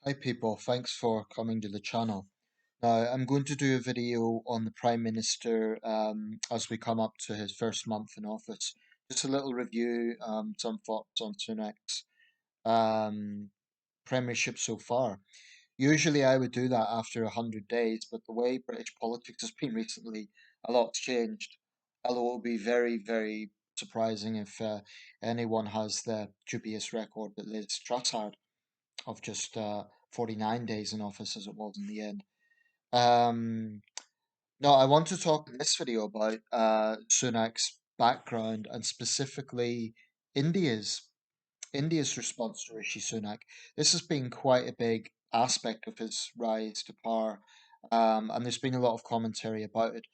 Hi people, thanks for coming to the channel. Now, I'm going to do a video on the Prime Minister as we come up to his first month in office. Just a little review, some thoughts on Sunak's um, premiership so far. Usually I would do that after 100 days, but the way British politics has been recently, a lot's changed. Although it will be very, very surprising if anyone has the dubious record that Liz Truss had of just 49 days in office as it was in the end. Um, no, I want to talk in this video about Sunak's background and specifically India's India's response to Rishi Sunak. This has been quite a big aspect of his rise to power, and there's been a lot of commentary about it.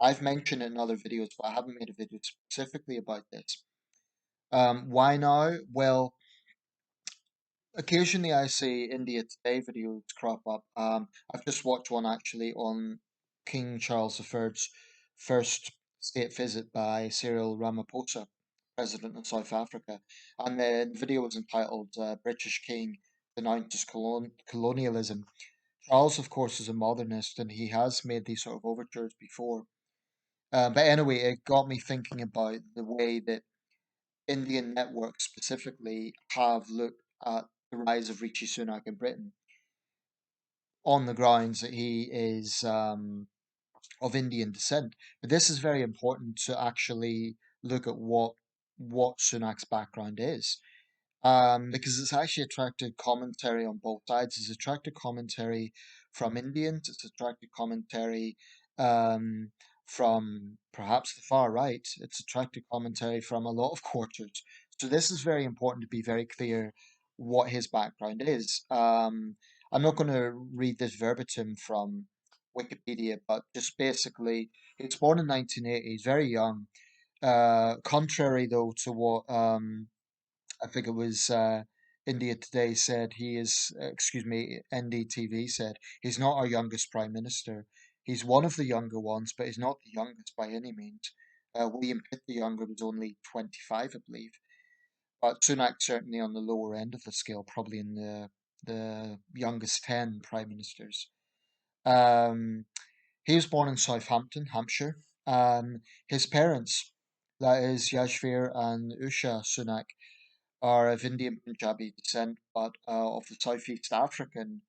I've mentioned it in other videos, but I haven't made a video specifically about this. Why now? Well, occasionally I see India Today videos crop up. I've just watched one actually on King Charles III's first state visit by Cyril Ramaphosa, President of South Africa. And the video was entitled British King Denounces Colonialism. Charles, of course, is a modernist and he has made these sort of overtures before. But anyway, it got me thinking about the way that Indian networks specifically have looked at the rise of Rishi Sunak in Britain on the grounds that he is of Indian descent. But this is very important to actually look at what Sunak's background is, because it's actually attracted commentary on both sides. It's attracted commentary from Indians. It's attracted commentary um, from perhaps the far right. It's attracted commentary from a lot of quarters. So this is very important to be very clear what his background is. I'm not going to read this verbatim from Wikipedia, but just basically, he was born in 1980. He's very young. Contrary though to what I think it was India Today said he is, excuse me, NDTV said he's not our youngest prime minister. He's one of the younger ones, but he's not the youngest by any means. William Pitt the younger was only 25, I believe. But Sunak certainly on the lower end of the scale, probably in the youngest 10 prime ministers. Um, he was born in Southampton, Hampshire. His parents, that is Yashvir and Usha Sunak, are of Indian Punjabi descent, but of the Southeast African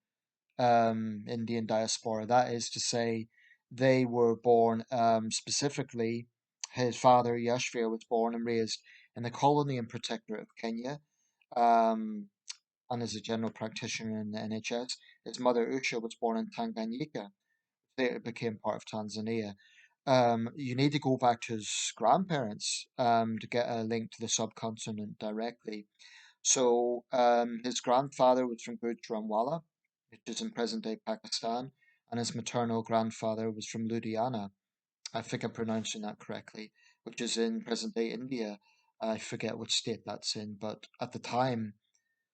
Indian diaspora. That is to say, they were born specifically. His father Yashvir was born and raised in the colony and protectorate of Kenya, um, and is a general practitioner in the NHS. His mother Usha was born in Tanganyika. Later became part of Tanzania. You need to go back to his grandparents to get a link to the subcontinent directly. So his grandfather was from Gujranwala, which is in present-day Pakistan, and his maternal grandfather was from Ludhiana. I think I'm pronouncing that correctly, which is in present-day India. I forget which state that's in, but at the time,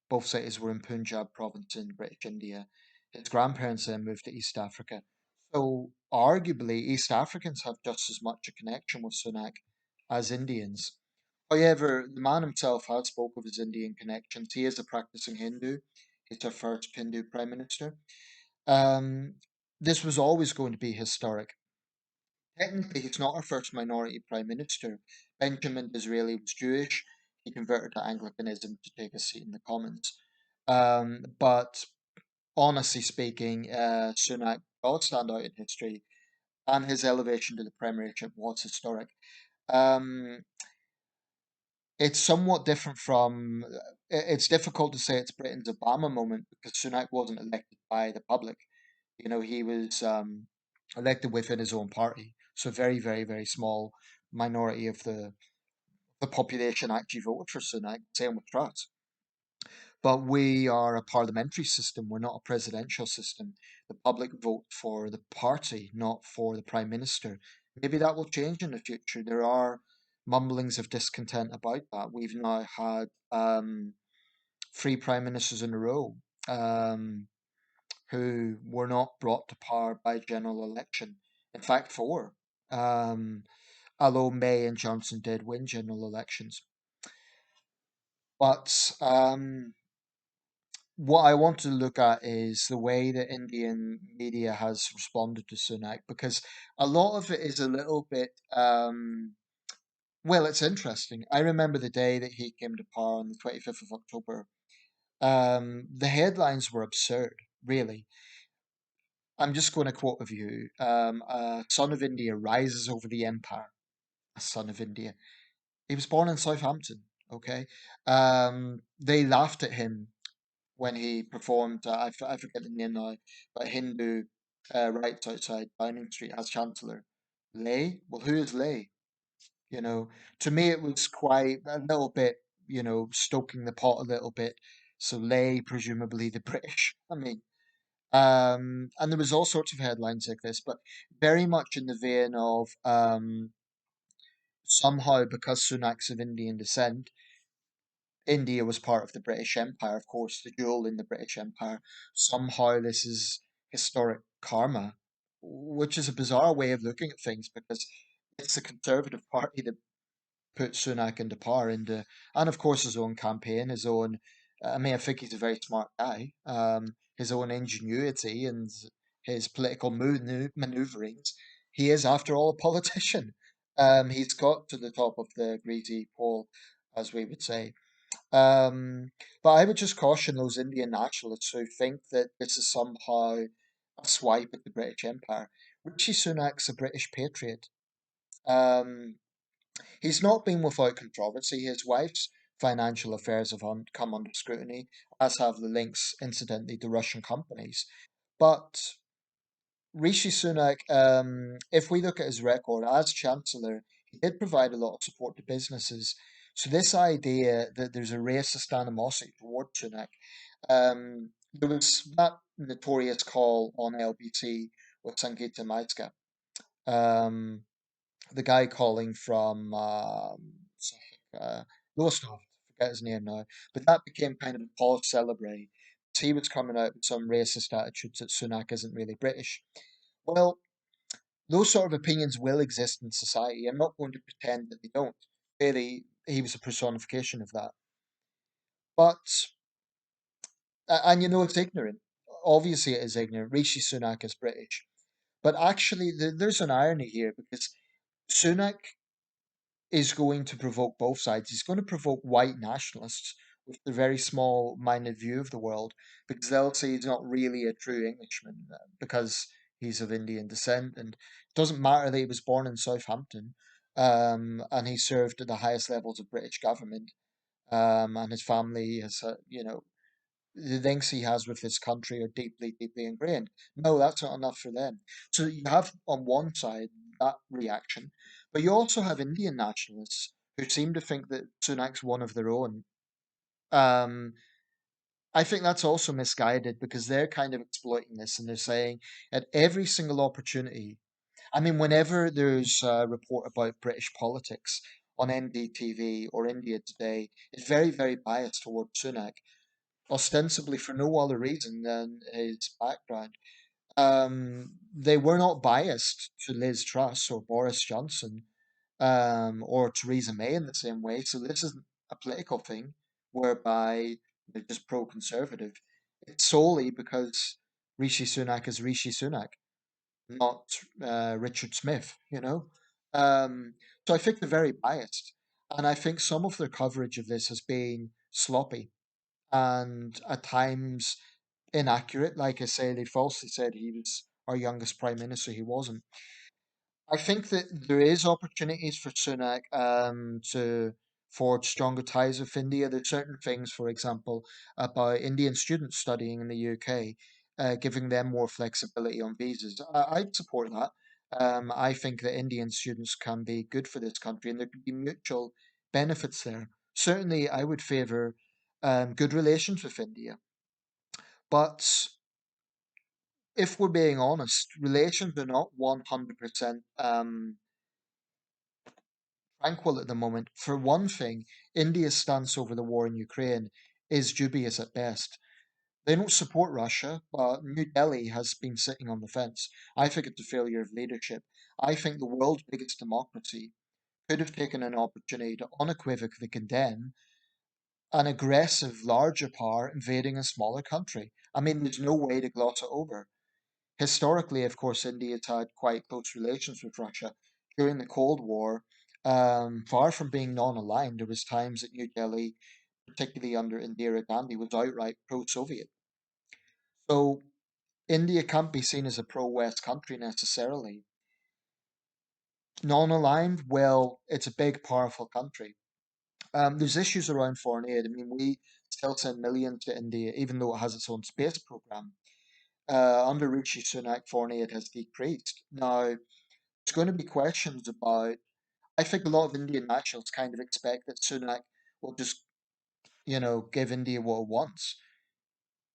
both cities were in Punjab province in British India. His grandparents then moved to East Africa. So arguably, East Africans have just as much a connection with Sunak as Indians. However, the man himself has spoke of his Indian connections. He is a practicing Hindu. He's our first Hindu prime minister. Um, this was always going to be historic. Technically, he's not our first minority prime minister. Benjamin Disraeli was Jewish. He converted to Anglicanism to take a seat in the Commons. But honestly speaking, Sunak does stand out in history, and his elevation to the premiership was historic. Um, it's somewhat different from. It's difficult to say it's Britain's Obama moment because Sunak wasn't elected by the public. You know, he was elected within his own party, so very, very, very small minority of the population actually voted for Sunak. Same with Truss. But we are a parliamentary system. We're not a presidential system. The public vote for the party, not for the prime minister. Maybe that will change in the future. There are mumblings of discontent about that. We've now had three prime ministers in a row who were not brought to power by general election. In fact, four. Although May and Johnson did win general elections. But what I want to look at is the way that Indian media has responded to Sunak, because a lot of it is a little bit, well, it's interesting. I remember the day that he came to power on the 25th of October. The headlines were absurd, really. I'm just going to quote a few. A son of India rises over the empire. A son of India. He was born in Southampton, okay? They laughed at him when he performed, I forget the name now, but Hindu rights outside Downing Street as Chancellor. Lay? Well, who is Lay? You know, to me, it was quite a little bit, stoking the pot a little bit. So Lay, presumably the British. I mean, and there was all sorts of headlines like this, but very much in the vein of somehow because Sunak's of Indian descent, India was part of the British Empire, of course, the jewel in the British Empire. Somehow this is historic karma, which is a bizarre way of looking at things because it's the Conservative Party that put Sunak into power, and of course his own campaign, his own. I mean, I think he's a very smart guy. His own ingenuity and his political maneuverings. He is, after all, a politician. He's got to the top of the greasy pole, as we would say. Um, but I would just caution those Indian nationalists who think that this is somehow a swipe at the British Empire. Rishi Sunak's a British patriot. Um, he's not been without controversy. His wife's financial affairs have come under scrutiny, as have the links, incidentally, to Russian companies. But Rishi Sunak, if we look at his record as Chancellor, he did provide a lot of support to businesses. So this idea that there's a racist animosity toward Sunak, there was that notorious call on LBC with Sangeeta Maitska, um, the guy calling from uh, Lowestoft, forget his name now, but that became kind of a cause celebre. He was coming out with some racist attitudes that Sunak isn't really British. Well, those sort of opinions will exist in society. I'm not going to pretend that they don't. Clearly, he was a personification of that. But, and it's ignorant. Obviously, it is ignorant. Rishi Sunak is British. But actually, there's an irony here because Sunak is going to provoke both sides. He's going to provoke white nationalists with their very small minded view of the world because they'll say he's not really a true Englishman because he's of Indian descent. And it doesn't matter that he was born in Southampton and he served at the highest levels of British government and his family has, the links he has with this country are deeply, deeply ingrained. No, that's not enough for them. So you have on one side that reaction, but you also have Indian nationalists who seem to think that Sunak's one of their own. Um, I think that's also misguided because they're kind of exploiting this and they're saying at every single opportunity. I mean, whenever there's a report about British politics on NDTV or India Today, it's very, very biased towards Sunak ostensibly for no other reason than his background. They were not biased to Liz Truss or Boris Johnson or Theresa May in the same way. So this isn't a political thing whereby they're just pro-conservative. It's solely because Rishi Sunak is Rishi Sunak, not Richard Smith. Um, so I think they're very biased, and I think some of their coverage of this has been sloppy and at times inaccurate. Like I say, they falsely said he was our youngest prime minister. He wasn't. I think that there is opportunities for Sunak to forge stronger ties with India. There's certain things, for example, about Indian students studying in the UK, giving them more flexibility on visas. I'd support that. I think that Indian students can be good for this country, and there could be mutual benefits there. Certainly, I would favour good relations with India. But if we're being honest, relations are not 100% tranquil at the moment. For one thing, India's stance over the war in Ukraine is dubious at best. They don't support Russia, but New Delhi has been sitting on the fence. I think it's a failure of leadership. I think the world's biggest democracy could have taken an opportunity to unequivocally condemn an aggressive, larger power invading a smaller country. I mean, there's no way to gloss it over. Historically, of course, India's had quite close relations with Russia. During the Cold War, far from being non-aligned, there was times that New Delhi, particularly under Indira Gandhi, was outright pro-Soviet. So India can't be seen as a pro-West country necessarily. Non-aligned, well, it's a big, powerful country. There's issues around foreign aid. I mean, we still send millions to India, even though it has its own space program. Under Rishi Sunak, foreign aid has decreased. Now, there's going to be questions about. I think a lot of Indian nationals kind of expect that Sunak will just, give India what it wants.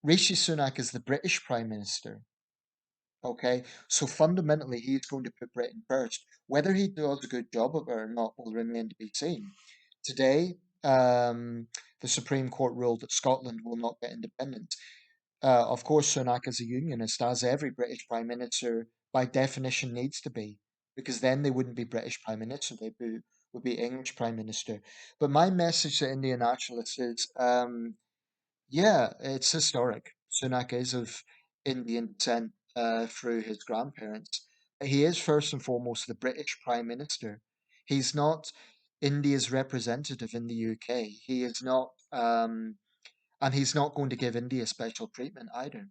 Rishi Sunak is the British Prime Minister. Okay, so fundamentally, he's going to put Britain first. Whether he does a good job of it or not will remain to be seen. Today, the Supreme Court ruled that Scotland will not get independence. Of course, Sunak is a unionist, as every British Prime Minister by definition needs to be, because then they wouldn't be British Prime Minister, would be English Prime Minister. But my message to Indian nationalists is, yeah, it's historic. Sunak is of Indian descent through his grandparents. But he is first and foremost the British Prime Minister. He's not India's representative in the UK. He is not, and he's not going to give India special treatment either.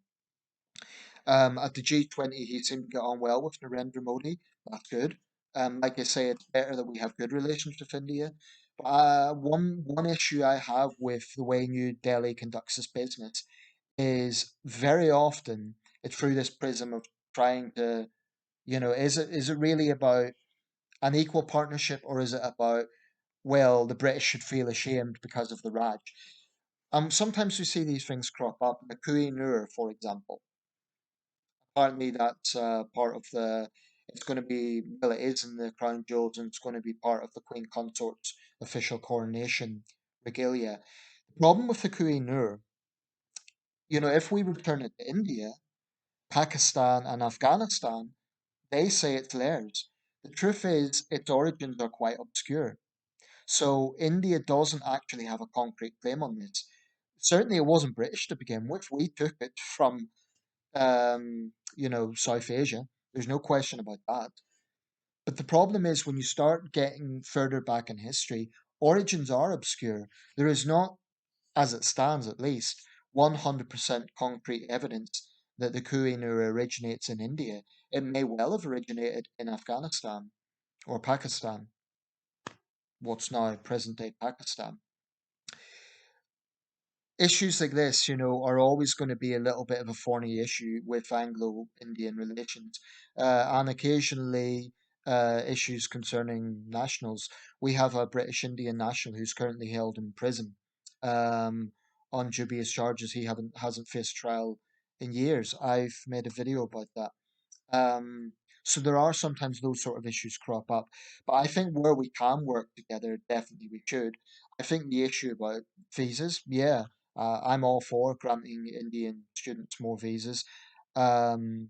At the G20, he seemed to get on well with Narendra Modi. That's good. Like I say, it's better that we have good relations with India. But one issue I have with the way New Delhi conducts its business is very often it's through this prism of trying to, is it really about an equal partnership, or is it about, well, the British should feel ashamed because of the Raj? Sometimes we see these things crop up. The Kui Nur, for example. Apparently, that's part of the. It's going to be, well, it is in the crown jewels, and it's going to be part of the Queen Consort's official coronation regalia. The problem with the Kui Nur, if we return it to India, Pakistan, and Afghanistan, they say it's theirs. The truth is, its origins are quite obscure. So India doesn't actually have a concrete claim on this. Certainly, it wasn't British to begin with. We took it from, South Asia. There's no question about that. But the problem is when you start getting further back in history, origins are obscure. There is not, as it stands at least, 100% concrete evidence that the Kohinoor originates in India. It may well have originated in Afghanistan or Pakistan, what's now present day Pakistan. Issues like this, are always going to be a little bit of a thorny issue with Anglo-Indian relations, and occasionally issues concerning nationals. We have a British Indian national who's currently held in prison um, on dubious charges. He haven't hasn't faced trial in years. I've made a video about that. Um, so there are sometimes those sort of issues crop up. But I think where we can work together, definitely we should. I think the issue about visas, yeah, I'm all for granting Indian students more visas. Um,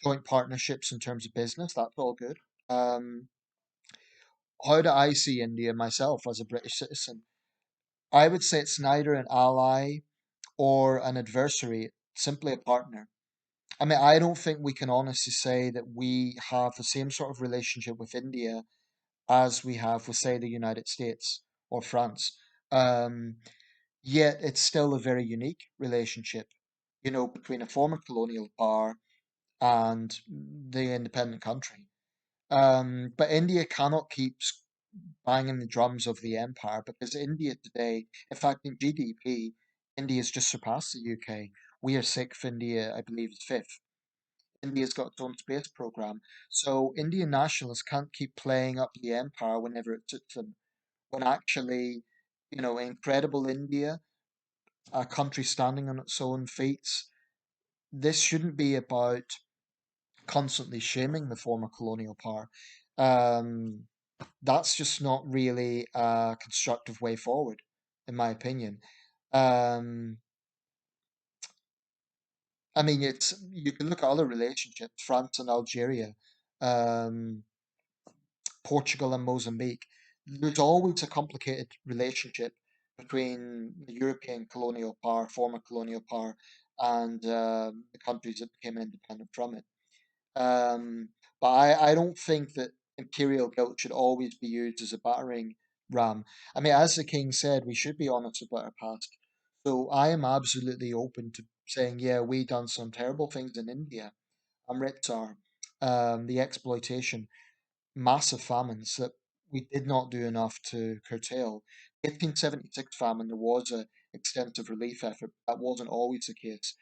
Joint partnerships in terms of business, that's all good. Um, how do I see India myself as a British citizen? I would say it's neither an ally or an adversary, it's simply a partner. I mean, I don't think we can honestly say that we have the same sort of relationship with India as we have with, say, the United States or France. Um, Yet it's still a very unique relationship, between a former colonial power and the independent country. But India cannot keep banging the drums of the empire because India today, in fact, in GDP, India has just surpassed the UK. We are sixth, India, I believe, is fifth. India's got its own space program. So Indian nationalists can't keep playing up the empire whenever it suits them. When actually, incredible India, a country standing on its own feet, this shouldn't be about constantly shaming the former colonial power. Um, that's just not really a constructive way forward, in my opinion. Um, I mean, it's you can look at other relationships, France and Algeria. Um, Portugal and Mozambique. There's always a complicated relationship between the European colonial power, former colonial power, and the countries that became independent from it. Um, but I don't think that imperial guilt should always be used as a battering ram. I mean, as the king said, we should be honest about our past. So I am absolutely open to saying, yeah, we done some terrible things in India. Amritsar, the exploitation, massive famines that we did not do enough to curtail. 1876 famine, there was a extensive relief effort. That wasn't always the case.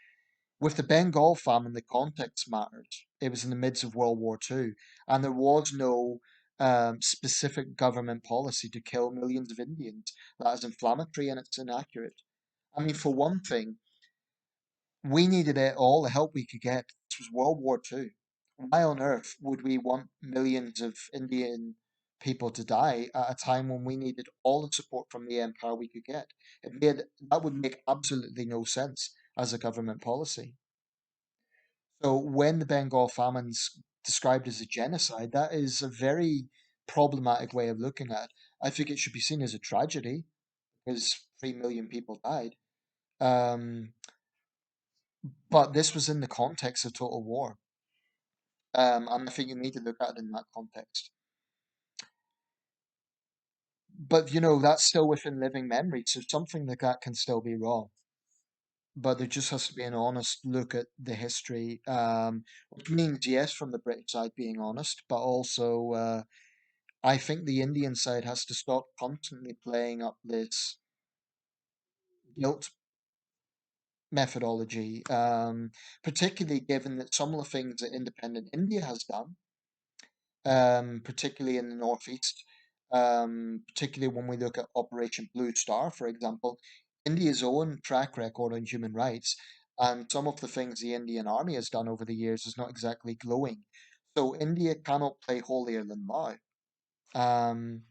With the Bengal famine, the context matters. It was in the midst of World War II, and there was no specific government policy to kill millions of Indians. That is inflammatory and it's inaccurate. I mean, for one thing, we needed it all the help we could get. This was World War II. Why on earth would we want millions of Indian people to die at a time when we needed all the support from the empire we could get? That would make absolutely no sense as a government policy. So when the Bengal famine's described as a genocide, that is a very problematic way of looking at it. I think it should be seen as a tragedy because 3 million people died. Um, but this was in the context of total war. And I think you need to look at it in that context. But that's still within living memory, so something like that can still be wrong. But there just has to be an honest look at the history, which means, yes, from the British side being honest, but also I think the Indian side has to stop constantly playing up this guilt methodology, particularly given that some of the things that independent India has done, particularly in the northeast, particularly when we look at Operation Blue Star, for example, India's own track record on human rights and some of the things the Indian army has done over the years is not exactly glowing. So India cannot play holier than thou. Um,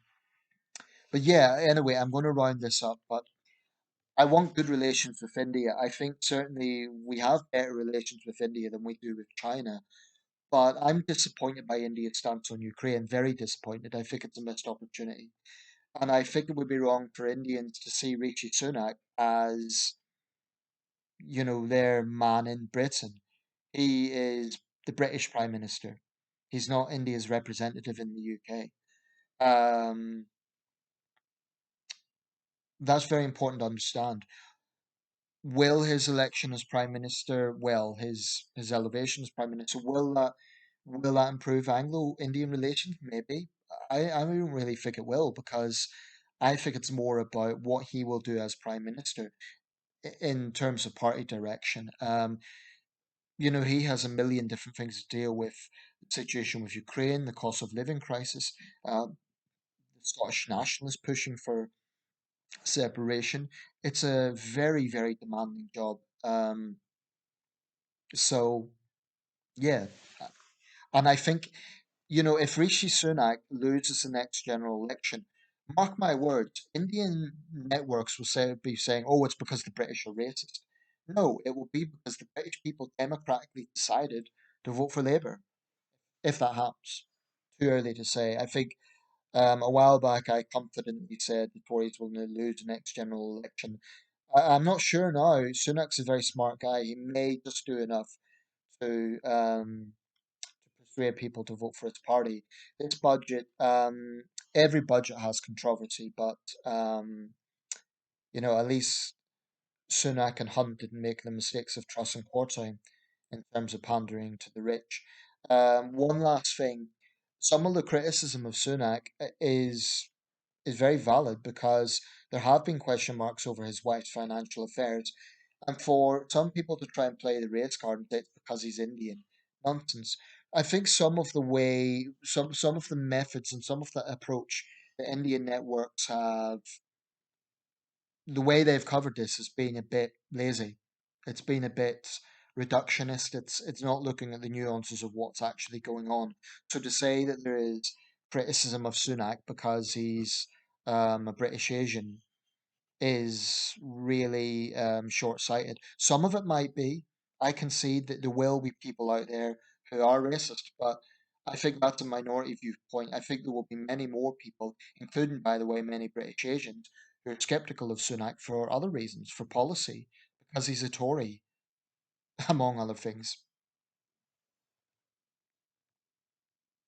but yeah, anyway, I'm going to round this up. But I want good relations with India. I think certainly we have better relations with India than we do with China. But I'm disappointed by India's stance on Ukraine, very disappointed. I think it's a missed opportunity. And I think it would be wrong for Indians to see Rishi Sunak as, their man in Britain. He is the British Prime Minister. He's not India's representative in the UK. Um, that's very important to understand. Will his election as prime minister, well, his elevation as prime minister, will that improve Anglo-Indian relations? Maybe. I don't really think it will because I think it's more about what he will do as prime minister in terms of party direction. He has a million different things to deal with: the situation with Ukraine, the cost of living crisis, the Scottish nationalists pushing for separation. It's a very, very demanding job. So yeah, and I think if Rishi Sunak loses the next general election, mark my words, Indian networks will be saying, "Oh, it's because the British are racist." No, it will be because the British people democratically decided to vote for Labour. If that happens, too early to say. I think a while back I confidently said the Tories will lose the next general election. I'm not sure now. Sunak's a very smart guy. He may just do enough to persuade people to vote for his party. This budget, every budget has controversy, but at least Sunak and Hunt didn't make the mistakes of Truss and Courtine in terms of pandering to the rich. One last thing, some of the criticism of Sunak is very valid because there have been question marks over his wife's financial affairs. And for some people to try and play the race card and say it's because he's Indian, nonsense. I think some of the methods and some of the approach the Indian networks have, the way they've covered this has been a bit lazy. It's been a bit reductionist. It's not looking at the nuances of what's actually going on. So to say that there is criticism of Sunak because he's a British Asian is really short-sighted. Some of it might be. I concede that there will be people out there who are racist, but I think that's a minority viewpoint. I think there will be many more people, including, by the way, many British Asians, who are skeptical of Sunak for other reasons, for policy, because he's a Tory, among other things.